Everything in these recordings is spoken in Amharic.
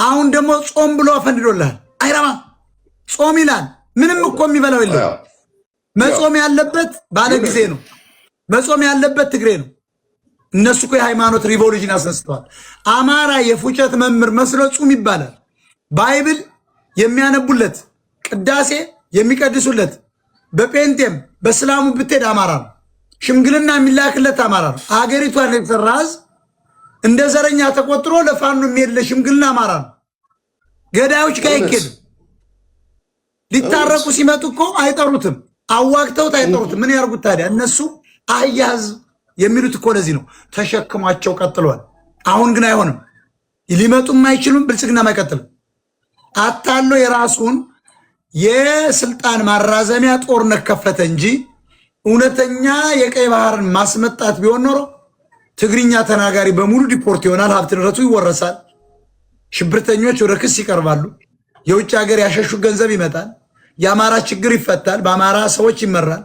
አሁን ደግሞ ጾም ብሎ አፈንድዶልሃል። አይረባ ጾም ይላል። ምንም እኮ የሚበላው የለም። መጾም ያለበት ባለ ጊዜ ነው። መጾም ያለበት ትግሬ ነው። እነሱ እኮ የሃይማኖት ሪቮሉሽን አስነስተዋል። አማራ የፉጨት መምህር መስሎ ጹም ይባላል። ባይብል የሚያነቡለት ቅዳሴ የሚቀድሱለት በጴንጤም በእስላሙ ብትሄድ አማራ ነው። ሽምግልና የሚላክለት አማራ ነው። አገሪቷን የተሰራ ህዝብ እንደ ዘረኛ ተቆጥሮ ለፋኑ የሚሄድ ለሽምግልና አማራ ነው። ገዳዮች ጋር ይኬድ ሊታረቁ ሲመጡ እኮ አይጠሩትም። አዋግተውት አይጠሩትም። ምን ያርጉት ታዲያ? እነሱ አህያ ህዝብ የሚሉት እኮ ለዚህ ነው። ተሸክሟቸው ቀጥሏል። አሁን ግን አይሆንም። ሊመጡም አይችሉም። ብልጽግናም አይቀጥልም። አታሎ የራሱን የስልጣን ማራዘሚያ ጦርነት ከፈተ እንጂ እውነተኛ የቀይ ባህርን ማስመጣት ቢሆን ኖሮ ትግርኛ ተናጋሪ በሙሉ ዲፖርት ይሆናል። ሀብት ንብረቱ ይወረሳል። ሽብርተኞች ወደ ክስ ይቀርባሉ። የውጭ ሀገር ያሸሹ ገንዘብ ይመጣል። የአማራ ችግር ይፈታል። በአማራ ሰዎች ይመራል።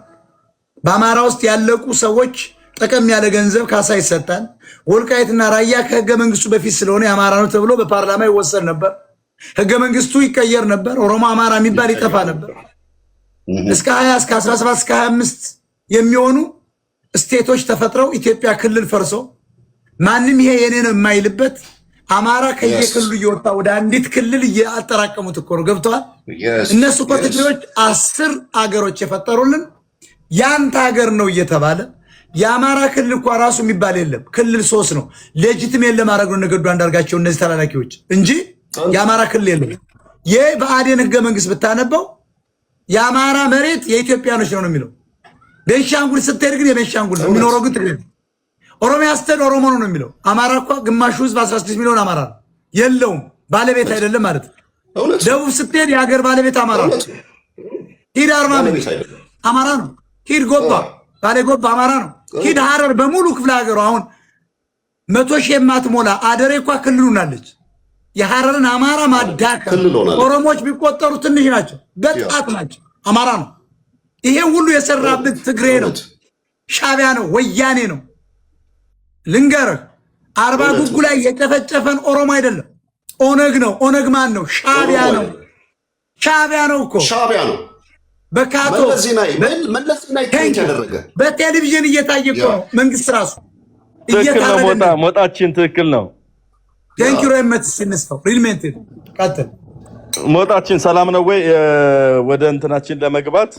በአማራ ውስጥ ያለቁ ሰዎች ጠቀም ያለ ገንዘብ ካሳ ይሰጣል። ወልቃይትና ራያ ከህገ መንግስቱ በፊት ስለሆነ የአማራ ነው ተብሎ በፓርላማ ይወሰድ ነበር። ህገ መንግስቱ ይቀየር ነበር። ኦሮሞ አማራ የሚባል ይጠፋ ነበር። እስከ 20 እስከ 17 እስከ 25 የሚሆኑ ስቴቶች ተፈጥረው ኢትዮጵያ ክልል ፈርሶ ማንም ይሄ የኔ ነው የማይልበት አማራ ከየክልሉ እየወጣ ወደ አንዲት ክልል እያጠራቀሙት እኮ ነው። ገብተዋል። እነሱ እኮ ትግሬዎች 10 አገሮች የፈጠሩልን ያንተ ሀገር ነው እየተባለ የአማራ ክልል እኮ ራሱ የሚባል የለም። ክልል 3 ነው። ሌጂቲሜት ለማድረግ ነው ነገዱ አንዳርጋቸው እነዚህ ተላላኪዎች እንጂ የአማራ ክልል የለም። የብአዴን ህገ መንግስት ብታነበው የአማራ መሬት የኢትዮጵያኖች ነው የሚለው። ቤንሻንጉል ስትሄድ ግን የቤንሻንጉል ነው የሚኖረው፣ ግን ትግሬ ነው። ኦሮሚያ ስትሄድ ኦሮሞ ነው የሚለው። አማራ እኮ ግማሹ ህዝብ 16 ሚሊዮን አማራ ነው፣ የለውም ባለቤት አይደለም ማለት ነው። ደቡብ ስትሄድ የሀገር ባለቤት አማራ ነው። ሂድ አርባ ምንጭ አማራ ነው። ሂድ ጎባ ባሌ ጎባ አማራ ነው። ሂድ ሀረር በሙሉ ክፍለ ሀገሩ አሁን 100 ሺህ የማትሞላ አደሬ እኳ ክልሉ ናለች። የሀረርን አማራ ማዳከም ኦሮሞዎች ቢቆጠሩ ትንሽ ናቸው፣ በጣት ናቸው። አማራ ነው። ይሄ ሁሉ የሰራበት ትግሬ ነው፣ ሻቢያ ነው፣ ወያኔ ነው። ልንገርህ፣ አርባ ጉጉ ላይ የጨፈጨፈን ኦሮሞ አይደለም፣ ኦነግ ነው። ኦነግ ማን ነው? ሻቢያ ነው። ሻቢያ ነው እኮ ሻቢያ ነው። በካቶ በቴሌቪዥን እየታየ እኮ ነው። መንግስት ራሱ እየታረደ ሞጣችን ትክክል ነው። ቴንኪው ሬመት ሲነስተው ሪልሜንት ቀጥል። ሞጣችን ሰላም ነው ወይ? ወደ እንትናችን ለመግባት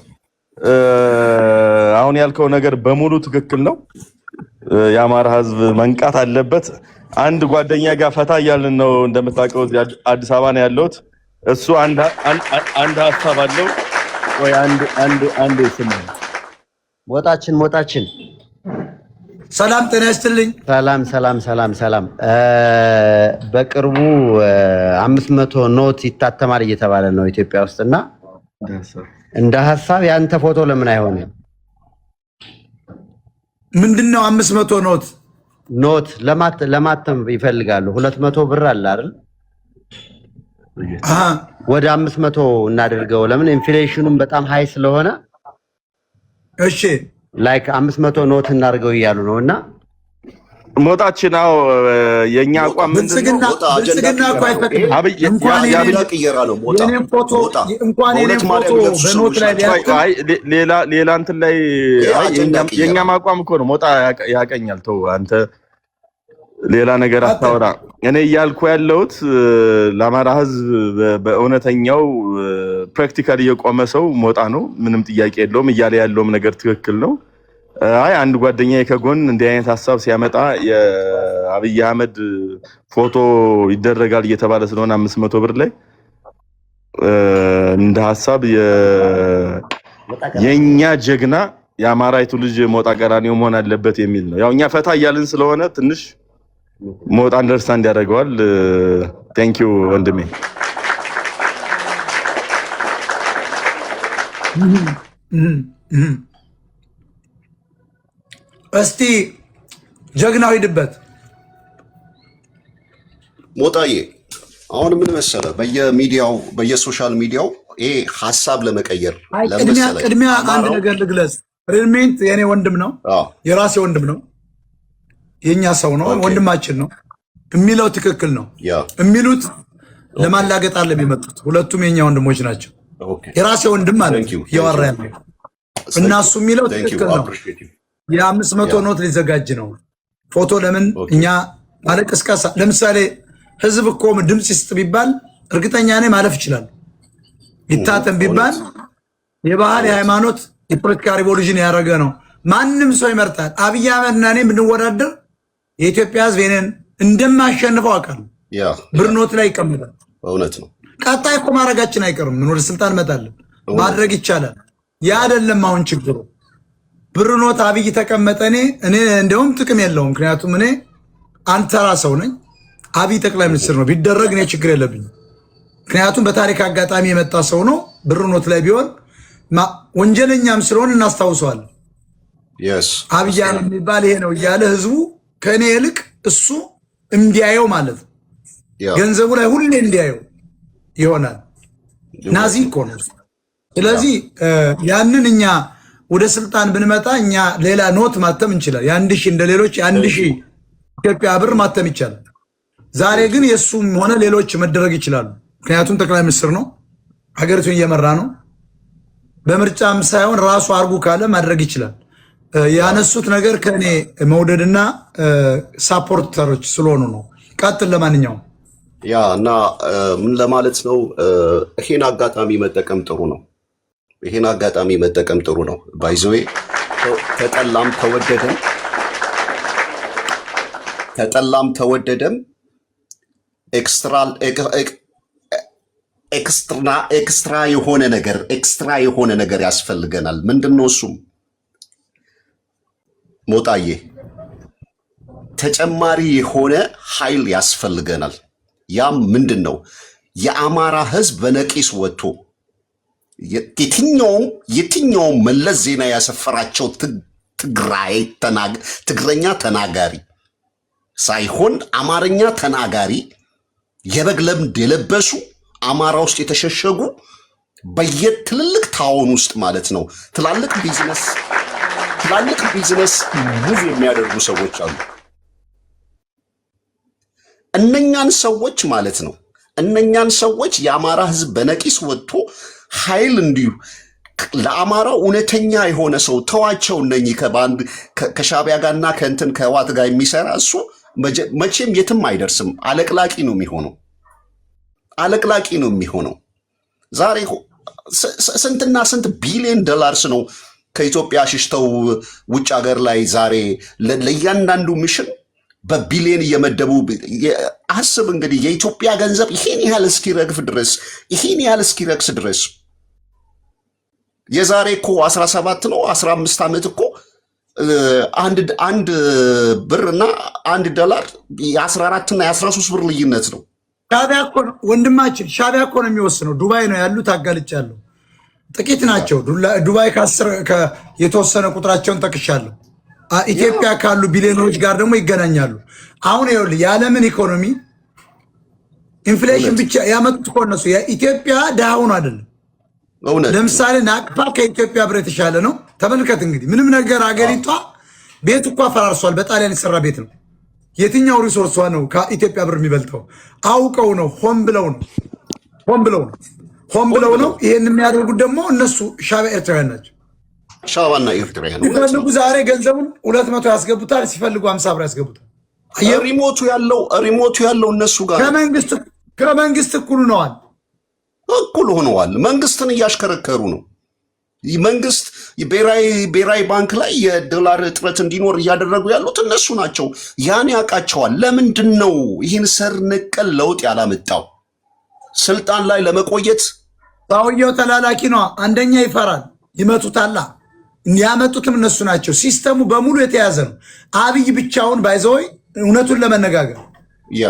አሁን ያልከው ነገር በሙሉ ትክክል ነው። የአማራ ህዝብ መንቃት አለበት። አንድ ጓደኛ ጋር ፈታ እያልን ነው፣ እንደምታውቀው አዲስ አበባ ነው ያለሁት። እሱ አንድ ሀሳብ አለው ወይ? አንድ ስም ሞጣችን ሰላም ጤና ይስጥልኝ። ሰላም። በቅርቡ 500 ኖት ይታተማል እየተባለ ነው ኢትዮጵያ ውስጥና እንደ ሐሳብ ያንተ ፎቶ ለምን አይሆንም? ምንድነው 500 ኖት ለማተም ይፈልጋሉ። 200 ብር አለ አይደል? ወደ 500 እናደርገው። ለምን ኢንፍሌሽኑም በጣም ሃይ ስለሆነ እሺ ላይክ 500 ኖት እናድርገው እያሉ ነውና ሞጣችን ነው የኛ አቋም ምንድነው? ብልጽግና እኮ አይፈቅድም። እንኳን የኔ ፎቶ በኖት ላይ ሌላ እንትን ላይ የኛ አቋም እኮ ነው። ሞጣ ያቀኛል። ተው አንተ ሌላ ነገር አታወራ። እኔ እያልኩ ያለሁት ለአማራ ህዝብ በእውነተኛው ፕራክቲካሊ የቆመ ሰው ሞጣ ነው። ምንም ጥያቄ የለውም። እያለ ያለውም ነገር ትክክል ነው። አይ አንድ ጓደኛዬ ከጎን እንዲህ አይነት ሐሳብ ሲያመጣ የአብይ አህመድ ፎቶ ይደረጋል እየተባለ ስለሆነ 500 ብር ላይ እንደ ሐሳብ የኛ ጀግና የአማራይቱ ልጅ ሞጣ ቀራኒዮ መሆን አለበት የሚል ነው። ያው እኛ ፈታ እያልን ስለሆነ ትንሽ ሞጣ አንደርስታንድ ያደርገዋል። ቴንኪው ወንድሜ። እስቲ ጀግናው ሂድበት ሞጣዬ። አሁን ምን መሰለህ፣ በየሚዲያው በየሶሻል ሚዲያው ይሄ ሐሳብ ለመቀየር ቅድሚያ አንድ ነገር ልግለጽ። ሪልሜንት የኔ ወንድም ነው፣ የራሴ ወንድም ነው፣ የኛ ሰው ነው፣ ወንድማችን ነው። የሚለው ትክክል ነው። የሚሉት ለማላገጥ አለ የሚመጡት። ሁለቱም የኛ ወንድሞች ናቸው። የራሴ ወንድም ማለት ነው ያወራ ያለው እና እሱ የሚለው ትክክል ነው። የ500 ኖት ሊዘጋጅ ነው። ፎቶ ለምን እኛ ማለቅስቀሳ ለምሳሌ ህዝብ እኮ ድምጽ ይስጥ ቢባል እርግጠኛ ነኝ ማለፍ ይችላል። ይታተም ቢባል የባህል የሃይማኖት የፖለቲካ ሪቮሉሽን ያደረገ ነው። ማንም ሰው ይመርጣል። አብይ አህመድ እና እኔ ብንወዳደር የኢትዮጵያ ህዝብ የኔን እንደማሸንፈው አውቃለሁ። ብር ኖት ላይ ይቀመጣል። እውነት ነው። ቀጣይ እኮ ማድረጋችን አይቀርም። ምን ወደ ስልጣን መጣለን ማድረግ ይቻላል። ያ አይደለም አሁን ችግሩ። ብር ኖት አብይ ተቀመጠ። እኔ እንደውም ጥቅም የለውም። ምክንያቱም እኔ አንተራ ሰው ነኝ። አብይ ጠቅላይ ሚኒስትር ነው ቢደረግ እኔ ችግር የለብኝም። ምክንያቱም በታሪክ አጋጣሚ የመጣ ሰው ነው። ብር ኖት ላይ ቢሆን ወንጀለኛም ስለሆነ እናስታውሰዋለን። አብይ የሚባል ይሄ ነው እያለ ህዝቡ ከእኔ ይልቅ እሱ እንዲያየው ማለት ነው። ገንዘቡ ላይ ሁሌ እንዲያየው ይሆናል። ናዚ እኮ ነው። ስለዚህ ያንን እኛ ወደ ስልጣን ብንመጣ እኛ ሌላ ኖት ማተም እንችላል። የአንድ ሺህ እንደ ሌሎች የአንድ ሺህ ኢትዮጵያ ብር ማተም ይቻላል። ዛሬ ግን የእሱም ሆነ ሌሎች መደረግ ይችላሉ። ምክንያቱም ጠቅላይ ሚኒስትር ነው፣ ሀገሪቱን እየመራ ነው። በምርጫም ሳይሆን ራሱ አርጉ ካለ ማድረግ ይችላል። ያነሱት ነገር ከእኔ መውደድና ሳፖርተሮች ስለሆኑ ነው። ቀጥል። ለማንኛውም እና ምን ለማለት ነው፣ ይሄን አጋጣሚ መጠቀም ጥሩ ነው። ይሄን አጋጣሚ መጠቀም ጥሩ ነው። ባይዘዌ ተጠላም ተወደደም ኤክስትራ የሆነ ነገር ያስፈልገናል። ምንድነው እሱም? ሞጣዬ ተጨማሪ የሆነ ኃይል ያስፈልገናል። ያም ምንድነው? የአማራ ህዝብ በነቂስ ወጥቶ የትኛውም መለስ ዜና ያሰፈራቸው ትግረኛ ተናጋሪ ሳይሆን አማርኛ ተናጋሪ የበግ ለምድ የለበሱ አማራ ውስጥ የተሸሸጉ በየትልልቅ ታውን ውስጥ ማለት ነው ትላልቅ ቢዝነስ ሙቭ የሚያደርጉ ሰዎች አሉ። እነኛን ሰዎች የአማራ ህዝብ በነቂስ ወጥቶ ኃይል እንዲሁ ለአማራው እውነተኛ የሆነ ሰው ተዋቸው። እነኚህ ከሻቢያ ጋርና ከእንትን ከህዋት ጋር የሚሰራ እሱ መቼም የትም አይደርስም። አለቅላቂ ነው የሚሆነው። ዛሬ ስንትና ስንት ቢሊዮን ዶላርስ ነው ከኢትዮጵያ ሽሽተው ውጭ ሀገር ላይ ዛሬ ለእያንዳንዱ ሚሽን በቢሊዮን እየመደቡ አስብ። እንግዲህ የኢትዮጵያ ገንዘብ ይሄን ያህል እስኪረክስ ድረስ የዛሬ እኮ 17 ነው 15 ዓመት እኮ አንድ ብርና አንድ ዶላር የ14 እና የ13 ብር ልዩነት ነው። ሻቢያ እኮ ወንድማችን ሻቢያ እኮ ነው የሚወስነው። ዱባይ ነው ያሉት። አጋልጫለሁ። ጥቂት ናቸው። ዱባይ የተወሰነ ቁጥራቸውን ጠቅሻለሁ። ኢትዮጵያ ካሉ ቢሊዮኖች ጋር ደግሞ ይገናኛሉ። አሁን ይኸውልህ የዓለምን ኢኮኖሚ ኢንፍሌሽን ብቻ ያመጡት እኮ እነሱ። የኢትዮጵያ ድሃ ሆኖ አይደለም። ለምሳሌ ናቅፋ ከኢትዮጵያ ብር የተሻለ ነው። ተመልከት እንግዲህ ምንም ነገር አገሪቷ ቤት እኮ ፈራርሷል። በጣሊያን የተሰራ ቤት ነው። የትኛው ሪሶርሷ ነው ከኢትዮጵያ ብር የሚበልጠው? አውቀው ነው። ሆን ብለው ነው። ይሄን የሚያደርጉት ደግሞ እነሱ ሻቢያ ኤርትራውያን ናቸው። ሻባና ኤርትራውያን ሲፈልጉ ዛሬ ገንዘቡን 200 ያስገቡታል፣ ሲፈልጉ 50 ብር ያስገቡታል። ሪሞቱ ያለው እነሱ ጋር ከመንግስት እኩል ሆነዋል። መንግስትን እያሽከረከሩ ነው። መንግስት ብሔራዊ ባንክ ላይ የዶላር እጥረት እንዲኖር እያደረጉ ያሉት እነሱ ናቸው። ያን ያውቃቸዋል። ለምንድን ነው ይህን ስር ነቀል ለውጥ ያላመጣው? ስልጣን ላይ ለመቆየት ሰውየው ተላላኪ ነው። አንደኛ ይፈራል፣ ይመቱታላ። ያመጡትም እነሱ ናቸው። ሲስተሙ በሙሉ የተያዘ ነው። አብይ ብቻውን ባይዘወይ እውነቱን ለመነጋገር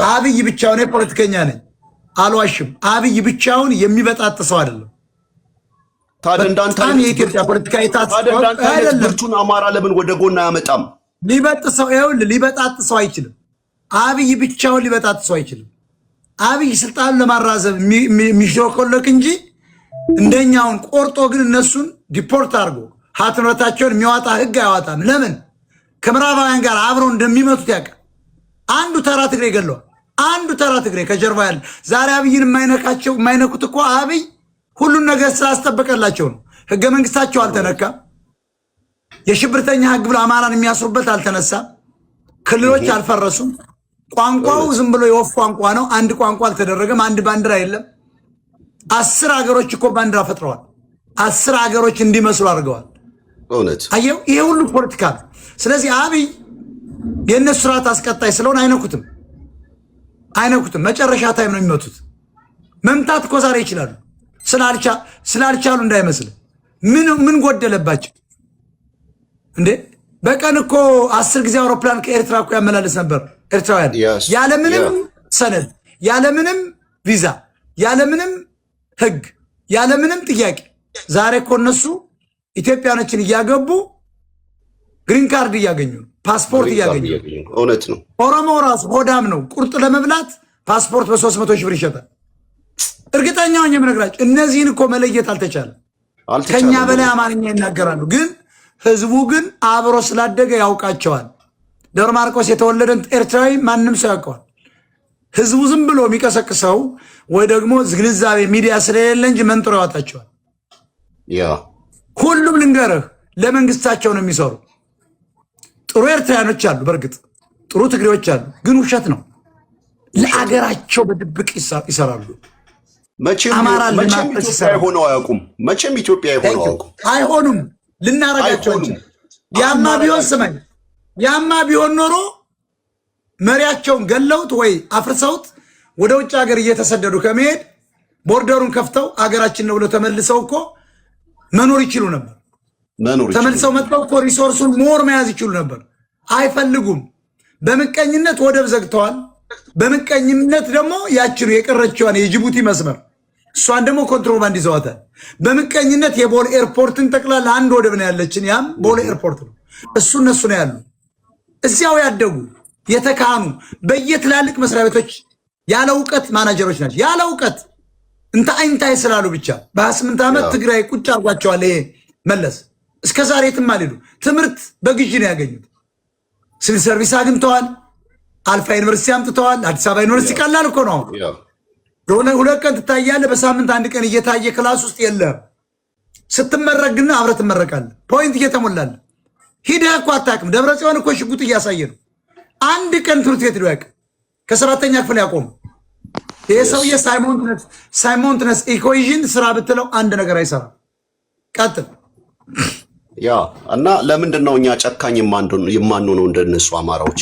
አብይ ብቻውን የፖለቲከኛ ነኝ አልዋሽም። አብይ ብቻውን የሚበጣጥሰው አይደለም። ታዲያ እንዳንተ የኢትዮጵያ ፖለቲካ ብርቱን አማራ ለምን ወደ ጎን አያመጣም? ሊበጣጥሰው አይችልም። አብይ ብቻውን ሊበጣጥሰው አይችልም። አብይ ስልጣን ለማራዘብ የሚሾኮለክ እንጂ እንደኛውን ቆርጦ ግን እነሱን ዲፖርት አድርጎ ሀትኖታቸውን የሚያወጣ ህግ አያወጣም። ለምን? ከምዕራባውያን ጋር አብረው እንደሚመቱት ያውቃል። አንዱ ተራ ትግሬ ገለዋል። አንዱ ተራ ትግሬ ከጀርባ ያለ ዛሬ አብይን የማይነኩት እኮ አብይ ሁሉን ነገር ስላስጠበቀላቸው ነው። ህገ መንግስታቸው አልተነካም። የሽብርተኛ ህግ ብሎ አማራን የሚያስሩበት አልተነሳም። ክልሎች አልፈረሱም። ቋንቋው ዝም ብሎ የወፍ ቋንቋ ነው። አንድ ቋንቋ አልተደረገም። አንድ ባንዲራ የለም። 10 ሀገሮች እኮ ባንዲራ ፈጥረዋል። 10 ሀገሮች እንዲመስሉ አድርገዋል። እውነት አየው፣ ይሄ ሁሉ ፖለቲካ ነው። ስለዚህ አብይ የእነሱ ስርዓት አስቀጣይ ስለሆነ አይነኩትም። መጨረሻ ታይም ነው የሚመቱት። መምታት እኮ ዛሬ ይችላሉ። ስላልቻሉ እንዳይመስል። ምን ጎደለባቸው እንዴ? በቀን እኮ 10 ጊዜ አውሮፕላን ከኤርትራ እኮ ያመላለስ ነበር ኤርትራውያን፣ ያለምንም ሰነድ፣ ያለምንም ቪዛ፣ ያለምንም ህግ፣ ያለምንም ጥያቄ። ዛሬ እኮ እነሱ ኢትዮጵያኖችን እያገቡ ግሪን ካርድ እያገኙ ነው፣ ፓስፖርት እያገኙ። እውነት ነው። ኦሮሞ ራሱ ሆዳም ነው። ቁርጥ ለመብላት ፓስፖርት በ300 ሺህ ብር ይሸጣል። እርግጠኛ ሆኜ የምነግራቸው እነዚህን እኮ መለየት አልተቻለም። ከኛ በላይ አማርኛ ይናገራሉ። ግን ህዝቡ ግን አብሮ ስላደገ ያውቃቸዋል። ደብረ ማርቆስ የተወለደን ኤርትራዊ ማንም ሰው ያውቀዋል። ህዝቡ ዝም ብሎ የሚቀሰቅሰው ወይ ደግሞ ግንዛቤ ሚዲያ ስለሌለ እንጂ መንጥሮ ያወጣቸዋል። ሁሉም ልንገርህ ለመንግስታቸው ነው የሚሰሩ። ጥሩ ኤርትራያኖች አሉ፣ በእርግጥ ጥሩ ትግሬዎች አሉ። ግን ውሸት ነው። ለአገራቸው በድብቅ ይሰራሉ። መቼም ኢትዮጵያ ሆነው አያውቁም። መቼም ኢትዮጵያ ሆነው አያውቁም። አይሆኑም። ልናረጋቸው ያማ ቢሆን ስማኝ፣ ያማ ቢሆን ኖሮ መሪያቸውን ገለውት ወይ አፍርሰውት ወደ ውጭ ሀገር እየተሰደዱ ከመሄድ ቦርደሩን ከፍተው አገራችን ነው ብለው ተመልሰው እኮ መኖር ይችሉ ነበር። ተመልሰው መጥተው እኮ ሪሶርሱን ሞር መያዝ ይችሉ ነበር። አይፈልጉም። በምቀኝነት ወደብ ዘግተዋል። በምቀኝነት ደግሞ ያችኑ የቀረችዋን የጅቡቲ መስመር እሷን ደግሞ ኮንትሮባንድ ይዘዋታል። በምቀኝነት የቦሌ ኤርፖርትን ጠቅላላ አንድ ወደብ ነው ያለችን፣ ያም ቦሌ ኤርፖርት ነው። እነሱ ነው ያሉ እዚያው ያደጉ የተካኑ በየትላልቅ መስሪያ ቤቶች ያለ እውቀት ማናጀሮች ናቸው። ያለ እውቀት እንታይ ስላሉ ብቻ በ28 ዓመት ትግራይ ቁጭ አርጓቸዋል። ይሄ መለስ እስከ ዛሬ የትም አልሄዱ። ትምህርት በግዢ ነው ያገኙት። ሲቪል ሰርቪስ አግኝተዋል። አልፋ ዩኒቨርሲቲ አምጥተዋል። አዲስ አበባ ዩኒቨርሲቲ ቀላል እኮ ነው። ሁለት ቀን ትታያለህ። በሳምንት አንድ ቀን እየታየ ክላስ ውስጥ የለም። ስትመረቅ ግን አብረህ ትመረቃለህ። ፖይንት እየተሞላለ ሂደህ እኮ አታውቅም። ደብረ ጽዮን እኮ ሽጉጥ እያሳየ ነው። አንድ ቀን ትምህርት ቤት ሊያውቅ ከ7ኛ ክፍል ያቆሙ ይህ ሰውዬ ሳይሞንትነስ ኢኩዌዥን ስራ ብትለው አንድ ነገር አይሰራም። ቀጥል። እና ለምንድን ነው እኛ ጨካኝ የማንሆነው እንደነሱ አማራዎች?